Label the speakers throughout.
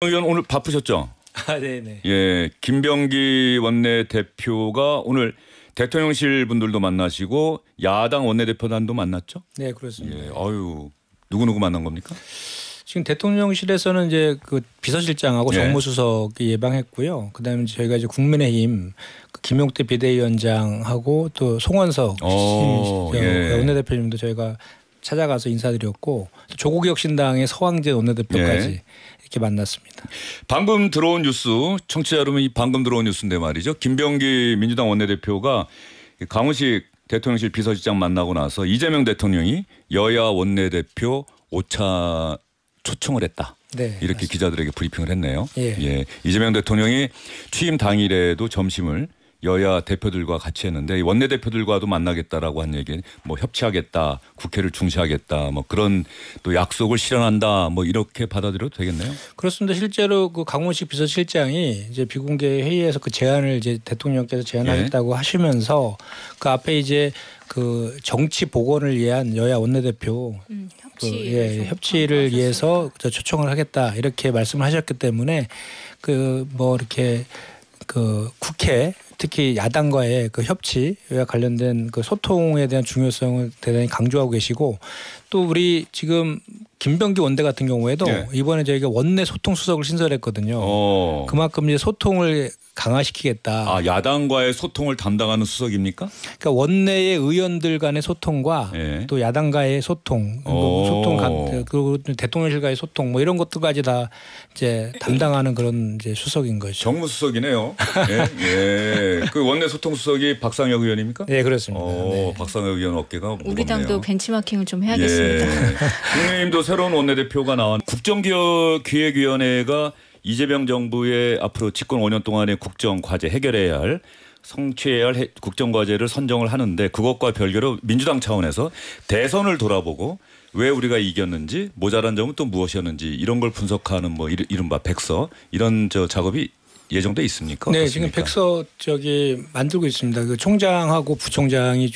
Speaker 1: 의원 오늘 바쁘셨죠?
Speaker 2: 아, 네네.
Speaker 1: 예, 김병기 원내대표가 오늘 대통령실 분들도 만나시고 야당 원내대표단도 만났죠?
Speaker 2: 네, 그렇습니다.
Speaker 1: 예, 아유 누구 만난 겁니까?
Speaker 2: 지금 대통령실에서는 이제 그 비서실장하고
Speaker 1: 예.
Speaker 2: 정무수석이 예방했고요. 그다음에 저희가 이제 국민의힘 그 김용태 비대위원장하고 또 송원석
Speaker 1: 예.
Speaker 2: 원내대표님도 저희가 찾아가서 인사드렸고 또 조국혁신당의 서왕재 원내대표까지
Speaker 1: 예.
Speaker 2: 이렇게 만났습니다.
Speaker 1: 방금 들어온 뉴스, 청취자 여러분 이 방금 들어온 뉴스인데 말이죠. 김병기 민주당 원내대표가 강훈식 대통령실 비서실장 만나고 나서 이재명 대통령이 여야 원내대표 5차 초청을 했다.
Speaker 2: 네,
Speaker 1: 이렇게
Speaker 2: 맞습니다.
Speaker 1: 기자들에게 브리핑을 했네요.
Speaker 2: 예.
Speaker 1: 이재명 대통령이 취임 당일에도 점심을 여야 대표들과 같이 했는데 원내대표들과도 만나겠다라고 한 얘기는 뭐 협치하겠다, 국회를 중시하겠다, 뭐 그런 또 약속을 실현한다, 뭐 이렇게 받아들여도 되겠네요.
Speaker 2: 그렇습니다. 실제로 그 강훈식 비서실장이 이제 비공개 회의에서 그 제안을 이제 대통령께서 제안하겠다고 하시면서 그 앞에 이제 그 정치 복원을 위한 여야 원내대표 협치를 위해서 초청을 하겠다 이렇게 말씀을 하셨기 때문에 그 뭐 이렇게 그 국회 특히 야당과의 그 협치와 관련된 그 소통에 대한 중요성을 대단히 강조하고 계시고 또 우리 지금 김병기 원내 같은 경우에도 이번에 저희가 원내 소통 수석을 신설했거든요. 그만큼 이제 소통을 강화시키겠다.
Speaker 1: 아, 야당과의 소통을 담당하는 수석입니까?
Speaker 2: 그러니까 원내의 의원들 간의 소통과 또 야당과의 소통, 그리고 대통령실과의 소통 뭐 이런 것들까지 다 이제 담당하는 그런 이제 수석인 거죠.
Speaker 1: 정무수석이네요. 예. 그 원내 소통 수석이 박상혁 의원입니까?
Speaker 2: 네, 그렇습니다. 네.
Speaker 1: 박상혁 의원 어깨가 무겁네요.
Speaker 3: 우리 당도 벤치마킹을 좀 해야겠습니다.
Speaker 1: 국민의힘도 새로운 원내대표가 나온 국정기획위원회가 이재명 정부의 앞으로 집권 5년 동안의 국정과제 해결해야 할 성취해야 할 국정과제를 선정을 하는데 그것과 별개로 민주당 차원에서 대선을 돌아보고 왜 우리가 이겼는지 모자란 점은 또 무엇이었는지 이런 걸 분석하는 뭐 이른바 백서 이런 작업이 예정돼 있습니까?
Speaker 2: 네,
Speaker 1: 어떻습니까?
Speaker 2: 지금 백서 만들고 있습니다. 그 총장하고 부총장이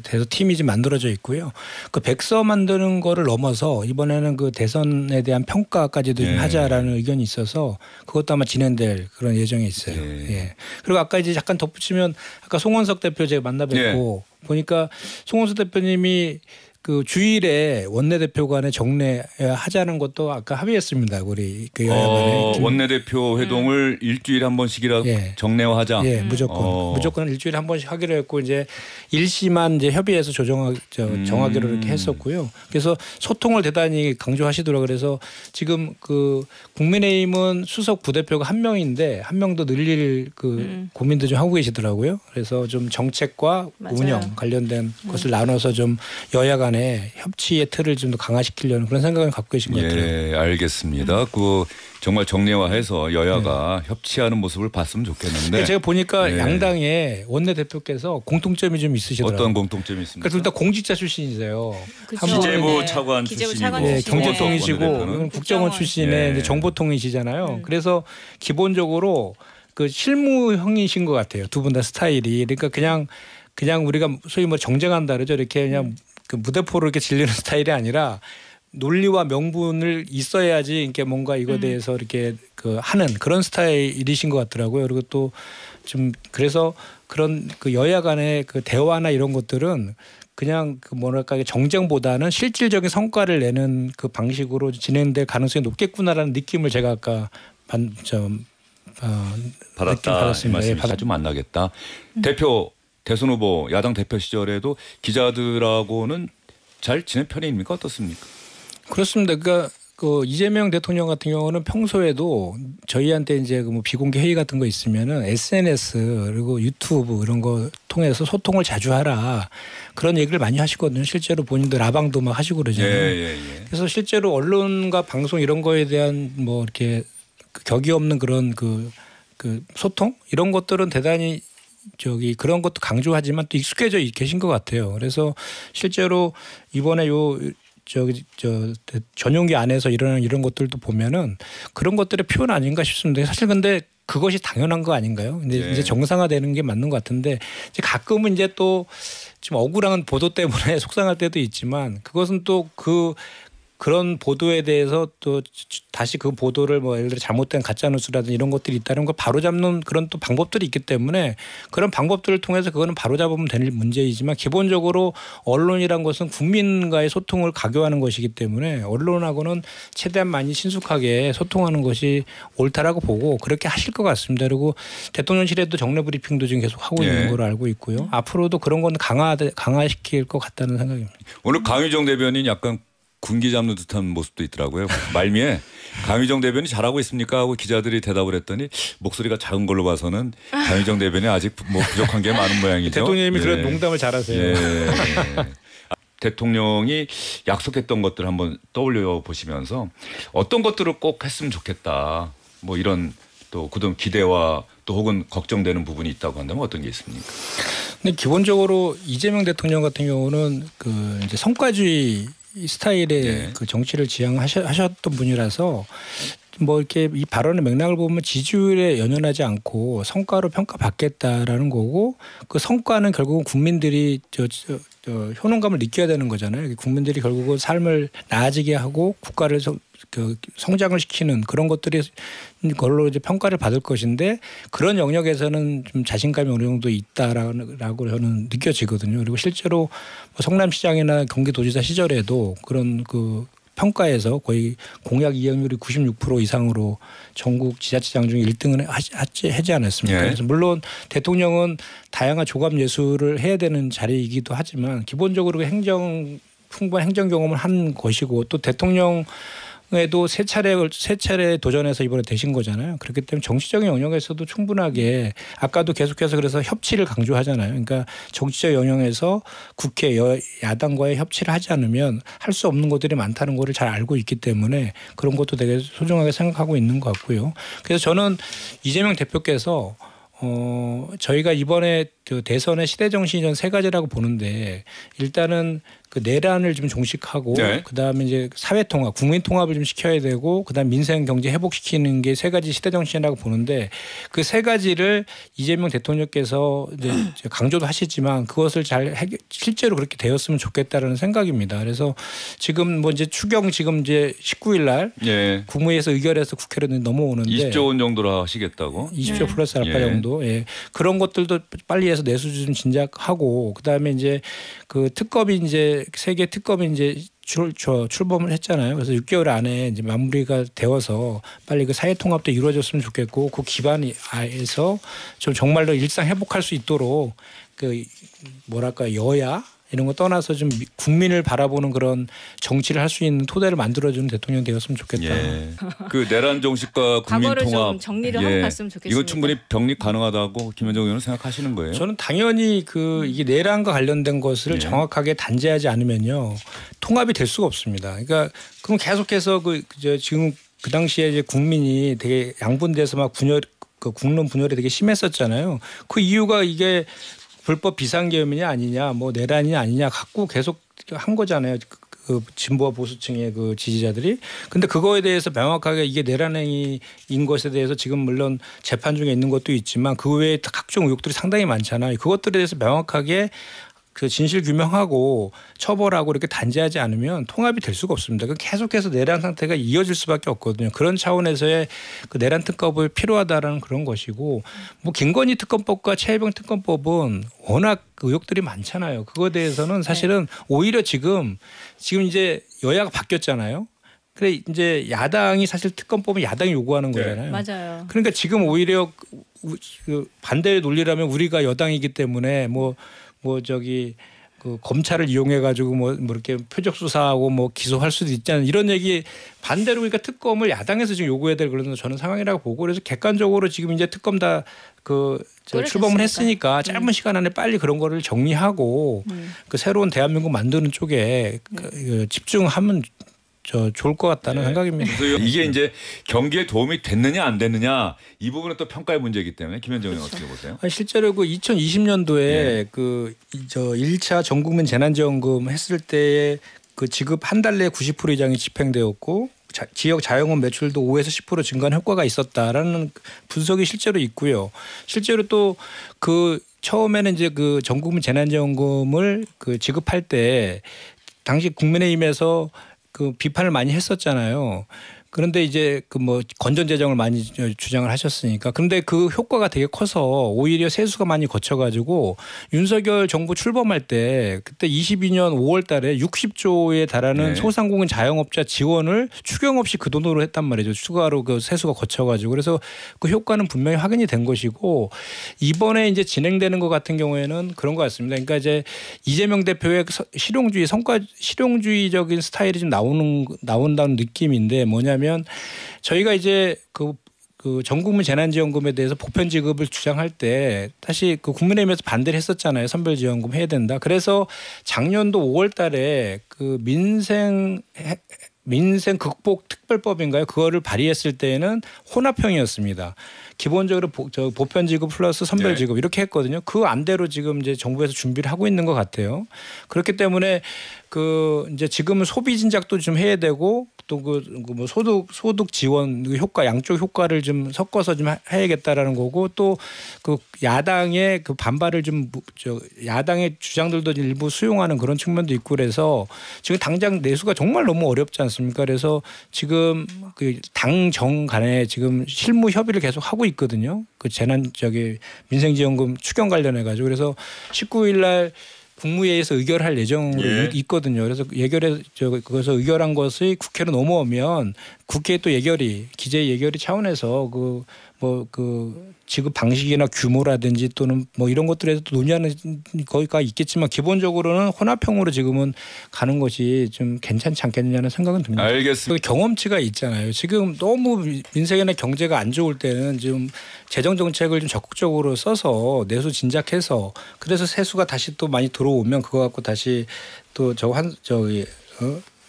Speaker 2: 돼서 팀이 지금 만들어져 있고요. 그 백서 만드는 거를 넘어서 이번에는 그 대선에 대한 평가까지도 좀 하자라는 의견이 있어서 그것도 아마 진행될 그런 예정이 있어요. 예. 그리고 아까 이제 잠깐 덧붙이면 아까 송원석 대표 제가 만나뵙고 보니까 송원석 대표님이 그 주일에 원내대표 간에 정례하자는 것도 아까 합의했습니다. 우리 그
Speaker 1: 원내대표 회동을 일주일에 한 번씩이라도 정례화하자.
Speaker 2: 예, 무조건 일주일에 한 번씩 하기로 했고 이제 일시만 이제 협의해서 정하기로 이렇게 했었고요. 그래서 소통을 대단히 강조하시더라고요. 그래서 지금 그 국민의힘은 수석 부대표가 한 명인데 한 명 더 늘릴 그 고민도 좀 하고 계시더라고요. 그래서 좀 정책과 운영 관련된 것을 나눠서 좀 여야 간 협치의 틀을 좀 더 강화시키려는 그런 생각을 갖고 계신 것 같아요.
Speaker 1: 예, 알겠습니다. 그 정말 정례화해서 여야가 협치하는 모습을 봤으면 좋겠는데
Speaker 2: 제가 보니까 양당의 원내대표께서 공통점이 좀 있으시더라고요.
Speaker 1: 어떤 공통점이 있습니까?
Speaker 2: 둘 다 공직자 출신이세요.
Speaker 1: 기재부 차관 출신이고
Speaker 2: 경제통이시고 국정원 출신의 이제 정보통이시잖아요. 그래서 기본적으로 그 실무형이신 것 같아요. 두 분 다 스타일이. 그러니까 그냥 우리가 소위 뭐 정쟁한다 그러죠. 이렇게 그냥 그 무대포로 이렇게 질리는 스타일이 아니라 논리와 명분을 있어야지 이렇게 뭔가 이거에 대해서 이렇게 그 하는 그런 스타일이신 것 같더라고요. 그리고 또 좀 그래서 그런 그 여야 간의 그 대화나 이런 것들은 그냥 그 뭐랄까 정쟁보다는 실질적인 성과를 내는 그 방식으로 진행될 가능성이 높겠구나라는 느낌을 제가 아까 받았습니다.
Speaker 1: 자주 만나겠다. 대선 후보 야당 대표 시절에도 기자들하고는 잘 지낸 편입니까? 어떻습니까?
Speaker 2: 그렇습니다. 그러니까 그 이재명 대통령 같은 경우는 평소에도 저희한테 이제 뭐 비공개 회의 같은 거 있으면은 SNS 그리고 유튜브 이런 거 통해서 소통을 자주 하라 그런 얘기를 많이 하시거든요. 실제로 본인도 라방도 막 하시고 그러잖아요. 그래서 실제로 언론과 방송 이런 거에 대한 뭐 이렇게 격이 없는 그런 그 소통 이런 것들은 대단히 그런 것도 강조하지만 또 익숙해져 계신 것 같아요. 그래서 실제로 이번에 전용기 안에서 일어나는 이런 것들도 보면은 그런 것들의 표현 아닌가 싶습니다. 사실 근데 그것이 당연한 거 아닌가요? 근데 이제 정상화되는 게 맞는 것 같은데 이제 가끔은 이제 또 좀 억울한 보도 때문에 속상할 때도 있지만 그것은 또 그 그런 보도에 대해서 또 다시 그 보도를 뭐 예를 들어 잘못된 가짜 뉴스라든지 이런 것들이 있다는 걸 바로잡는 그런 또 방법들이 있기 때문에 그런 방법들을 통해서 그거는 바로잡으면 될 문제이지만 기본적으로 언론이란 것은 국민과의 소통을 강요하는 것이기 때문에 언론하고는 최대한 많이 친숙하게 소통하는 것이 옳다라고 보고 그렇게 하실 것 같습니다. 그리고 대통령실에도 정례 브리핑도 지금 계속 하고 있는 걸로 알고 있고요. 앞으로도 그런 건 강화시킬 것 같다는 생각입니다.
Speaker 1: 오늘 강유정 대변인 약간 군기 잡는 듯한 모습도 있더라고요. 말미에 강유정 대변인 잘하고 있습니까? 하고 기자들이 대답을 했더니 목소리가 작은 걸로 봐서는 강유정 대변인이 아직 뭐 부족한 게 많은 모양이죠.
Speaker 2: 대통령님이 그런 농담을 잘하세요.
Speaker 1: 대통령이 약속했던 것들 한번 떠올려 보시면서 어떤 것들을 꼭 했으면 좋겠다. 뭐 이런 또 그동안 기대와 또 혹은 걱정되는 부분이 있다고 한다면 어떤 게 있습니까?
Speaker 2: 근데 기본적으로 이재명 대통령 같은 경우는 그 이제 성과주의 스타일의 그 정치를 지향하셨던 분이라서 뭐 이렇게 이 발언의 맥락을 보면 지지율에 연연하지 않고 성과로 평가받겠다라는 거고 그 성과는 결국은 국민들이 효능감을 느껴야 되는 거잖아요. 국민들이 결국은 삶을 나아지게 하고 국가를 성장을 시키는 그런 것들이 걸로 이제 평가를 받을 것인데 그런 영역에서는 좀 자신감이 어느 정도 있다라고 저는 느껴지거든요. 그리고 실제로 뭐 성남시장이나 경기도지사 시절에도 그런 그 평가에서 거의 공약 이행률이 96% 이상으로 전국 지자체장 중에 1등을 하지 않았습니까? 그래서 물론 대통령은 다양한 조감 예술을 해야 되는 자리이기도 하지만 기본적으로 풍부한 행정 경험을 한 것이고 또 대통령 에도 세 차례 도전해서 이번에 되신 거잖아요. 그렇기 때문에 정치적인 영역에서도 충분하게 아까도 계속해서 그래서 협치를 강조하잖아요. 그러니까 정치적 영역에서 국회 야당과의 협치를 하지 않으면 할 수 없는 것들이 많다는 것을 잘 알고 있기 때문에 그런 것도 되게 소중하게 생각하고 있는 것 같고요. 그래서 저는 이재명 대표께서 저희가 이번에 그 대선의 시대 정신이 전 세 가지라고 보는데 일단은 그 내란을 좀 종식하고 그다음에 이제 사회 통합, 국민 통합을 좀 시켜야 되고 그다음 민생 경제 회복시키는 게 세 가지 시대 정신이라고 보는데 그 세 가지를 이재명 대통령께서 이제 강조도 하시지만 그것을 잘 실제로 그렇게 되었으면 좋겠다라는 생각입니다. 그래서 지금 뭐 이제 추경 지금 이제 19일 날 국무회에서 의결해서 국회로 넘어오는데
Speaker 1: 20조 원 정도로 하시겠다고?
Speaker 2: 20조 플러스 알파 정도. 그런 것들도 빨리 해서 내수 좀 진작하고 그다음에 이제 그 특검이 이제 세계 특검이 이제 출범을 했잖아요. 그래서 6개월 안에 이제 마무리가 되어서 빨리 그 사회 통합도 이루어졌으면 좋겠고 그 기반에서 좀 정말로 일상 회복할 수 있도록 그 뭐랄까 여야 이런 거 떠나서 좀 국민을 바라보는 그런 정치를 할 수 있는 토대를 만들어주는 대통령 되었으면 좋겠다.
Speaker 1: 그 내란 정식과 국민
Speaker 3: 과거를
Speaker 1: 통합
Speaker 3: 좀 정리를 하고 갔으면 좋겠습니다.
Speaker 1: 이거 충분히 병립 가능하다고 김현정 의원은 생각하시는 거예요?
Speaker 2: 저는 당연히 그 이게 내란과 관련된 것을 정확하게 단죄하지 않으면요 통합이 될 수가 없습니다. 그러니까 그럼 계속해서 지금 그 당시에 이제 국민이 되게 양분돼서 막 국론 분열이 되게 심했었잖아요. 그 이유가 이게 불법 비상계엄이냐 아니냐 뭐 내란이냐 아니냐 갖고 계속 한 거잖아요. 그 진보와 보수층의 그 지지자들이. 근데 그거에 대해서 명확하게 이게 내란 행위인 것에 대해서 지금 물론 재판 중에 있는 것도 있지만 그 외에 각종 의혹들이 상당히 많잖아요. 그것들에 대해서 명확하게 그 진실 규명하고 처벌하고 이렇게 단죄하지 않으면 통합이 될 수가 없습니다. 계속해서 내란 상태가 이어질 수밖에 없거든요. 그런 차원에서의 그 내란 특검이 필요하다라는 그런 것이고 뭐 김건희 특검법과 최혜병 특검법은 워낙 의혹들이 많잖아요. 그거에 대해서는 사실은 오히려 지금 이제 여야가 바뀌었잖아요. 그래 이제 야당이 사실 특검법은 야당이 요구하는 거잖아요.
Speaker 3: 맞아요.
Speaker 2: 그러니까 지금 오히려 그 반대의 논리라면 우리가 여당이기 때문에 그 검찰을 이용해 가지고 뭐 이렇게 표적 수사하고 뭐 기소할 수도 있잖아요. 이런 얘기 반대로 그러니까 특검을 야당에서 지금 요구해야 될 그런 저는 상황이라고 보고 그래서 객관적으로 지금 이제 특검 다 출범을 했으니까 짧은 시간 안에 빨리 그런 거를 정리하고 그 새로운 대한민국 만드는 쪽에 집중하면 좋을 것 같다는 생각입니다.
Speaker 1: 이게 이제 경기에 도움이 됐느냐 안 됐느냐 이 부분은 또 평가의 문제이기 때문에 김현정 의원 어떻게 보세요?
Speaker 2: 실제로 그 2020년도에 그 1차 전국민 재난지원금 했을 때에 그 지급 한 달 내에 90% 이상이 집행되었고 지역 자영업 매출도 5에서 10% 증가한 효과가 있었다라는 분석이 실제로 있고요. 실제로 또 그 처음에는 이제 그 전국민 재난지원금을 그 지급할 때 당시 국민의힘에서 그 비판을 많이 했었잖아요. 그런데 이제 그 뭐 건전 재정을 많이 주장을 하셨으니까 그런데 그 효과가 되게 커서 오히려 세수가 많이 거쳐가지고 윤석열 정부 출범할 때 그때 22년 5월달에 60조에 달하는
Speaker 1: 네.
Speaker 2: 소상공인 자영업자 지원을 추경 없이 그 돈으로 했단 말이죠. 추가로 그 세수가 거쳐가지고 그래서 그 효과는 분명히 확인이 된 것이고 이번에 이제 진행되는 것 같은 경우에는 그런 것 같습니다. 그러니까 이제 이재명 대표의 실용주의 실용주의적인 스타일이 좀 나온다는 느낌인데 뭐냐면. 저희가 이제 그 전국민 재난지원금에 대해서 보편 지급을 주장할 때 다시 그 국민의힘에서 반대를 했었잖아요. 선별지원금 해야 된다. 그래서 작년도 5월달에 그 민생 극복 특별법인가요? 그거를 발의했을 때에는 혼합형이었습니다. 기본적으로 보편 지급 플러스 선별 지급 이렇게 했거든요. 그 안대로 지금 이제 정부에서 준비를 하고 있는 것 같아요. 그렇기 때문에 그 이제 지금은 소비 진작도 좀 해야 되고 또 그 뭐 소득 지원 효과 양쪽 효과를 좀 섞어서 좀 해야겠다라는 거고 또 그 야당의 그 반발을 좀 야당의 주장들도 일부 수용하는 그런 측면도 있고 그래서 지금 당장 내수가 정말 너무 어렵지 않습니까? 그래서 지금 그 당정 간에 지금 실무 협의를 계속 하고 있거든요. 그 민생지원금 추경 관련해 가지고 그래서 19일 날 국무회의에서 의결할 예정으로 있거든요. 그래서 그래서 의결한 것이 국회로 넘어오면 국회 또 기재 예결위 차원에서 그 지급 방식이나 규모라든지 또는 뭐 이런 것들에서 논의하는 거기가 있겠지만 기본적으로는 혼합형으로 지금은 가는 것이 좀 괜찮지 않겠느냐는 생각은 듭니다.
Speaker 1: 알겠습니다.
Speaker 2: 경험치가 있잖아요. 지금 너무 민생이나 경제가 안 좋을 때는 지금 재정 정책을 좀 적극적으로 써서 내수 진작해서 그래서 세수가 다시 또 많이 들어오면 그거 갖고 다시 또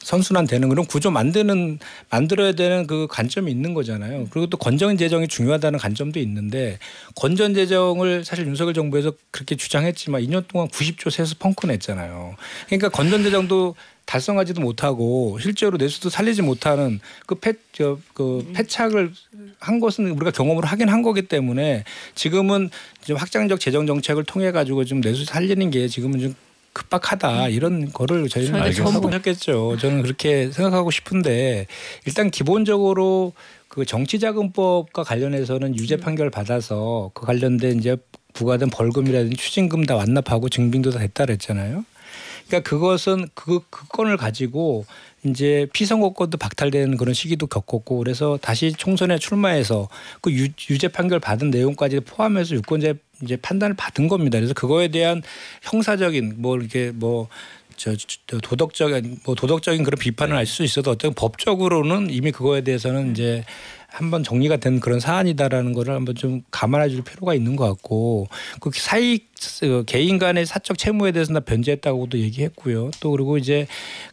Speaker 2: 선순환 되는 그런 구조 만들어야 되는 그 관점이 있는 거잖아요. 그리고 또 건전 재정이 중요하다는 관점도 있는데 건전 재정을 사실 윤석열 정부에서 그렇게 주장했지만 2년 동안 90조 세수 펑크 냈잖아요. 그러니까 건전 재정도 달성하지도 못하고 실제로 내수도 살리지 못하는 그 패착을 한 것은 우리가 경험으로 하긴 한 거기 때문에 지금은 좀 확장적 재정 정책을 통해 가지고 좀 내수 살리는 게 지금은 좀 급박하다 이런 거를 저희는 알겠고 했겠죠. 저는 그렇게 생각하고 싶은데 일단 기본적으로 그 정치자금법과 관련해서는 유죄 판결 받아서 그 관련된 이제 부과된 벌금이라든지 추징금 다 완납하고 증빙도 다 됐다 그랬잖아요. 그러니까 그것은 그 건을 가지고 이제 피선거권도 박탈되는 그런 시기도 겪었고 그래서 다시 총선에 출마해서 그 유죄 판결 받은 내용까지 포함해서 유권자 이제 판단을 받은 겁니다. 그래서 그거에 대한 형사적인 도덕적인 그런 비판을 할 수 있어도 어떤 법적으로는 이미 그거에 대해서는 이제 한번 정리가 된 그런 사안이다라는 거를 한번 좀 감안해 줄 필요가 있는 것 같고 그 개인 간의 사적 채무에 대해서는 다 변제했다고도 얘기했고요. 또 그리고 이제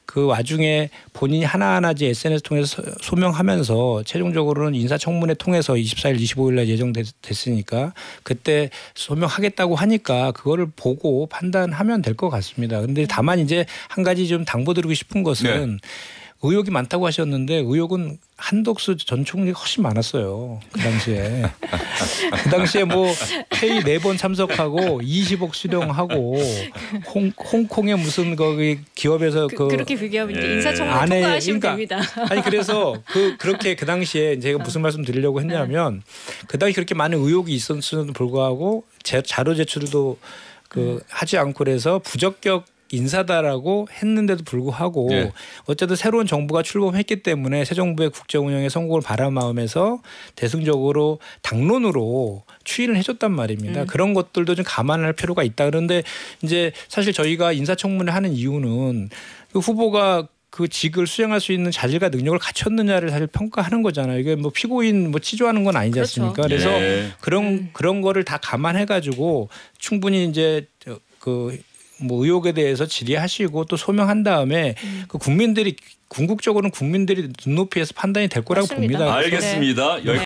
Speaker 2: 그 와중에 본인이 하나하나 이제 SNS 통해서 소명하면서 최종적으로는 인사청문회 통해서 24일, 25일 날 예정됐으니까 그때 소명하겠다고 하니까 그거를 보고 판단하면 될 것 같습니다. 그런데 다만 이제 한 가지 좀 당부드리고 싶은 것은 의혹이 많다고 하셨는데 의혹은 한덕수 전 총리가 훨씬 많았어요. 그 당시에. 그 당시에 뭐 회의 4번 참석하고 20억 수령하고 홍콩의 무슨 거기 기업에서
Speaker 3: 그렇게 비교하면 이제 인사청문회 통과하시면 됩니다.
Speaker 2: 아니 그래서 그렇게 그 당시에 제가 무슨 말씀 드리려고 했냐면 그 당시 그렇게 많은 의혹이 있었음에도 불구하고 자료 제출도 하지 않고 그래서 부적격 인사다라고 했는데도 불구하고 어쨌든 새로운 정부가 출범했기 때문에 새 정부의 국정 운영에 성공을 바란 마음에서 대승적으로 당론으로 추인을 해줬단 말입니다. 그런 것들도 좀 감안할 필요가 있다. 그런데 이제 사실 저희가 인사청문회 하는 이유는 그 후보가 그 직을 수행할 수 있는 자질과 능력을 갖췄느냐를 사실 평가하는 거잖아요. 이게 뭐 피고인 치조하는 건 아니지 않습니까? 그래서 그런 거를 다 감안해 가지고 충분히 이제 의혹에 대해서 질의하시고 또 소명한 다음에 그 궁극적으로는 국민들이 눈높이에서 판단이 될 거라고
Speaker 3: 맞습니다.
Speaker 2: 봅니다.
Speaker 1: 알겠습니다.